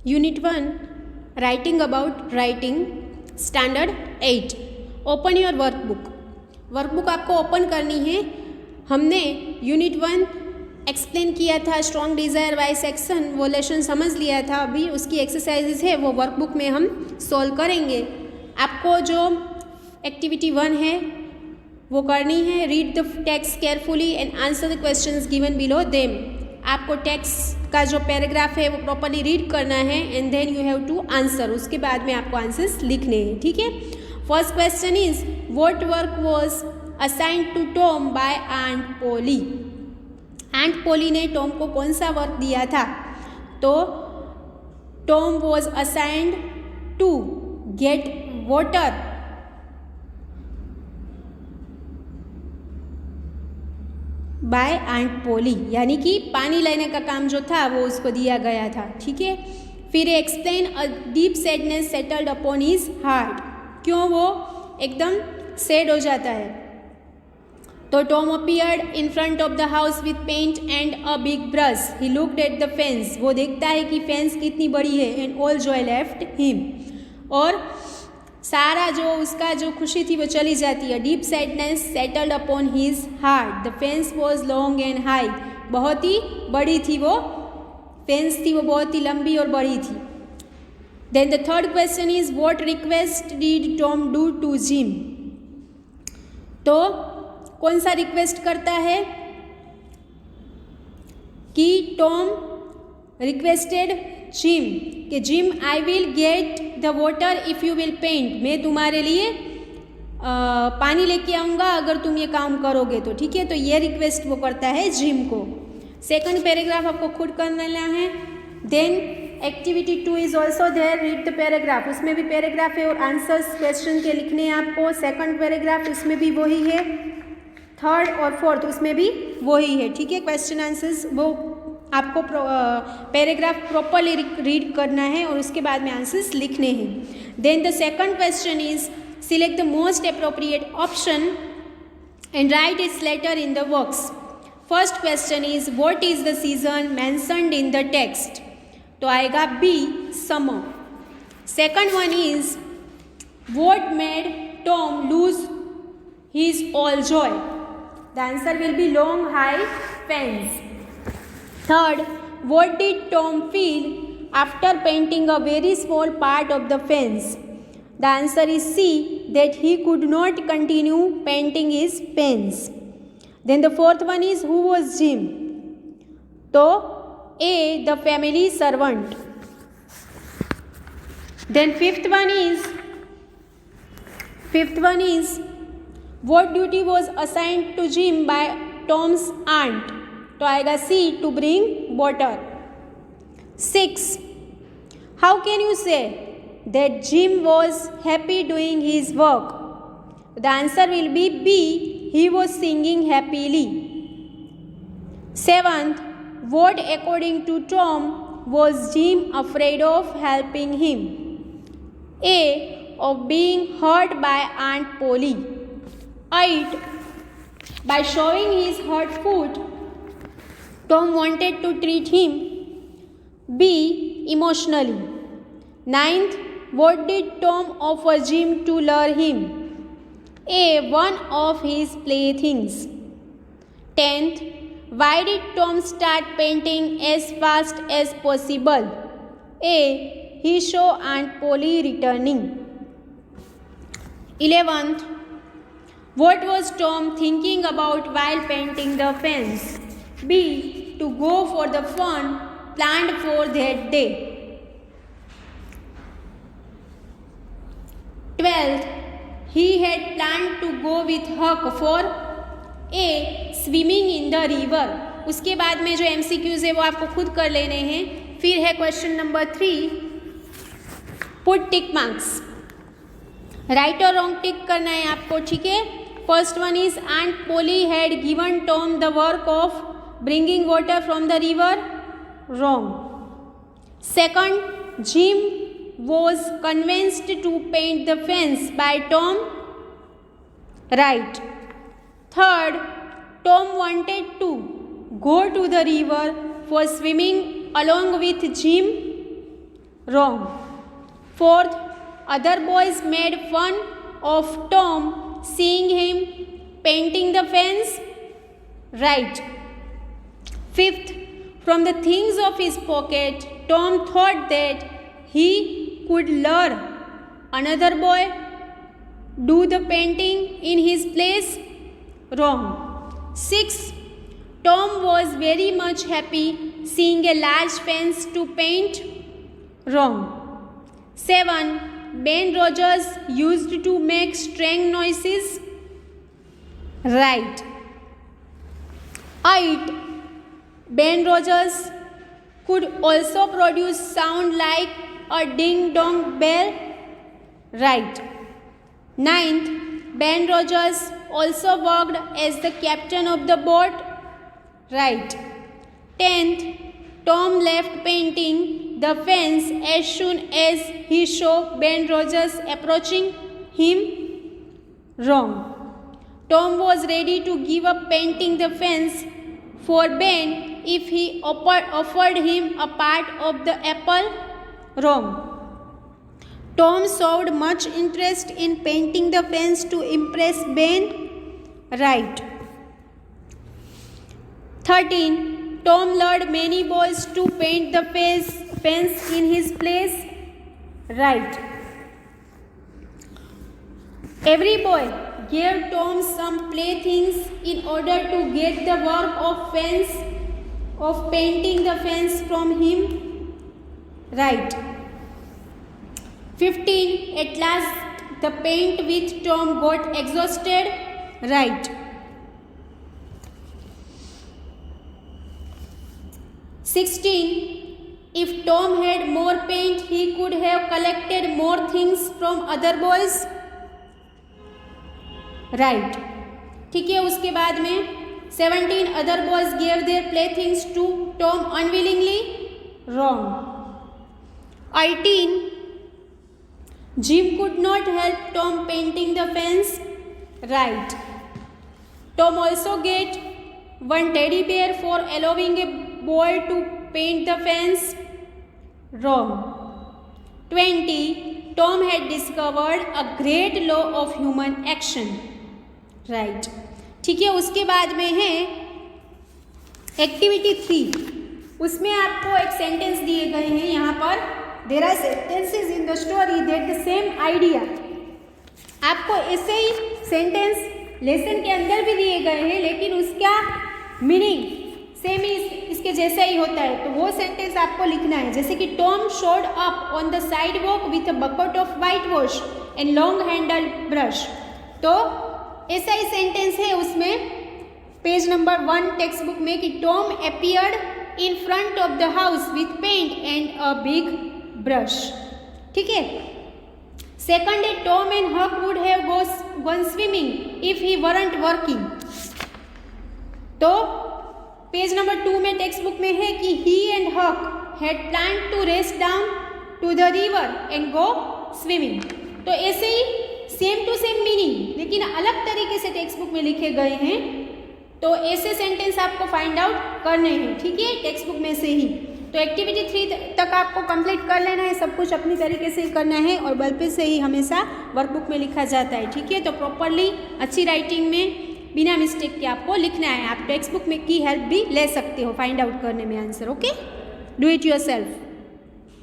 Unit 1 Writing about Writing Standard 8 open your workbook आपको open करनी है। हमने यूनिट 1 एक्सप्लेन किया था स्ट्रॉन्ग डिज़ायर बाय सेक्शन, वो लेसन समझ लिया था। अभी उसकी एक्सरसाइजेज है वो वर्कबुक में हम सॉल्व करेंगे। आपको जो एक्टिविटी 1 है वो करनी है। Read the text carefully and answer the questions given below them. आपको टेक्स्ट का जो पैराग्राफ है वो प्रॉपरली रीड करना है and then you have to answer. उसके बाद में आपको आंसर्स लिखने हैं, ठीक है। First question is what work was assigned to Tom by aunt Polly. Aunt Polly ने टॉम को कौन सा वर्क दिया था? तो Tom was assigned to get water bye aunt पोली, यानी कि पानी लेने का काम जो था वो उसको दिया गया था, ठीक है। फिर explain a deep sadness settled upon his heart. क्यों वो एकदम सैड हो जाता है? तो Tom appeared in front of the house with paint and a big brush. He looked at the fence. वो देखता है कि फेंस कितनी बड़ी है। And all joy left him. और सारा जो उसका जो खुशी थी वो चली जाती है। Deep sadness settled upon his heart. The fence was long and high. बहुत ही बड़ी थी वो फेंस थी, वो बहुत ही लंबी और बड़ी थी। Then the third question is what request did Tom do to Jim. तो कौन सा रिक्वेस्ट करता है कि टॉम रिक्वेस्टेड जिम कि Jim I will get the water if you will paint. मैं तुम्हारे लिए पानी लेके आऊँगा अगर तुम ये काम करोगे तो, ठीक है। तो ये रिक्वेस्ट वो करता है जिम को। सेकंड पैराग्राफ आपको खुद करना है। Then activity 2 is also there. Read the paragraph. उसमें भी पैराग्राफ है और आंसर्स क्वेश्चन के लिखने हैं आपको। सेकंड पैराग्राफ उसमें भी वही है। थर्ड और फोर्थ उसमें भी वही है, ठीक है। क्वेश्चन आंसर्स वो आपको पैराग्राफ प्रॉपरली रीड करना है और उसके बाद में आंसर्स लिखने हैं। Then the second question is select the most appropriate option and write its letter in the box. First question is what is the season mentioned in the text. तो आएगा B summer. Second one is what made Tom lose his all joy. The answer will be long high fence. Third, what did Tom feel after painting a very small part of the fence? The answer is C, that he could not continue painting his fence. Then the fourth one is who was Jim? So, A, the family servant. Then fifth one is what duty was assigned to Jim by Tom's aunt? तो आएगा C to bring water. 6 how can you say that Jim was happy doing his work. The answer will be B, he was singing happily. 7th what according to Tom was Jim afraid of helping him. A of being hurt by aunt Polly. 8 by showing his hurt foot Tom wanted to treat him. B, emotionally. 9th, what did Tom offer Jim to lure him? A, one of his playthings. 10th, why did Tom start painting as fast as possible? A, he saw Aunt Polly returning. 11th, what was Tom thinking about while painting the fence? B, to go for the fun planned for that day. 12th, he had planned to go with Huck for A, swimming in the river. उसके बाद में जो MCQs है वो आपको खुद कर लेने हैं। फिर है question number 3, put tick marks. Right और रॉन्ग टिक करना है आपको, ठीक है। First one is aunt Polly had given Tom the work of bringing water from the river. Wrong. Second, Jim was convinced to paint the fence by Tom. Right. Third, Tom wanted to go to the river for swimming along with Jim. Wrong. Fourth, other boys made fun of Tom seeing him painting the fence. Right. Fifth, from the things of his pocket, Tom thought that he could lure another boy do the painting in his place. Wrong. Sixth, Tom was very much happy seeing a large fence to paint. Wrong. 7. Ben Rogers used to make strange noises. Right. 8. Ben Rogers could also produce sound like a ding-dong bell. Right. 9th, Ben Rogers also worked as the captain of the boat. Right. 10th, Tom left painting the fence as soon as he saw Ben Rogers approaching him. Wrong. Tom was ready to give up painting the fence for Ben if he offered him a part of the apple. Wrong. Tom showed much interest in painting the fence to impress Ben. Right. 13. Tom lured many boys to paint the fence in his place. Right. Every boy gave Tom some playthings in order to get the work of painting the fence from him. Right. 15. At last the paint with Tom got exhausted. Right. 16. If Tom had more paint, he could have collected more things from other boys. Right. ठीक है, उसके बाद में 17. Other boys gave their playthings to Tom unwillingly. Wrong. 18. Jim could not help Tom painting the fence. Right. Tom also get one teddy bear for allowing a boy to paint the fence. Wrong. 20. Tom had discovered a great law of human action. Right. ठीक है, उसके बाद में है activity 3. उसमें आपको एक sentence दिए गए हैं. यहाँ पर there are sentences in the story that the same idea. आपको ऐसे ही सेंटेंस लेसन के अंदर भी दिए गए हैं, लेकिन उसका मीनिंग सेम ही इसके जैसा ही होता है. तो वो सेंटेंस आपको लिखना है. जैसे कि Tom showed up on the side walk with a bucket of white wash and long handle brush. तो ऐसा ही सेंटेंस है उसमें पेज नंबर 1 टेक्स्ट बुक में कि Tom appeared in front of the house with paint and a big brush. ठीक है. Second है Tom and Huck would have gone swimming if he weren't working. तो पेज नंबर 2 में text book में है कि he and Huck had plan to race down to the river and go swimming. तो ऐसे ही सेम टू सेम मीनिंग लेकिन अलग तरीके से टेक्स्ट बुक में लिखे गए हैं. तो ऐसे सेंटेंस आपको फाइंड आउट करने हैं. ठीक है, टेक्स्ट बुक में से ही. तो एक्टिविटी 3 तक आपको कंप्लीट कर लेना है. सब कुछ अपनी तरीके से ही करना है और बल पे से ही हमेशा वर्कबुक में लिखा जाता है. ठीक है, तो प्रॉपरली अच्छी राइटिंग में बिना मिस्टेक के आपको लिखना है. आप टेक्स्ट बुक में की हेल्प भी ले सकते हो फाइंड आउट करने में answer. Okay, do it yourself.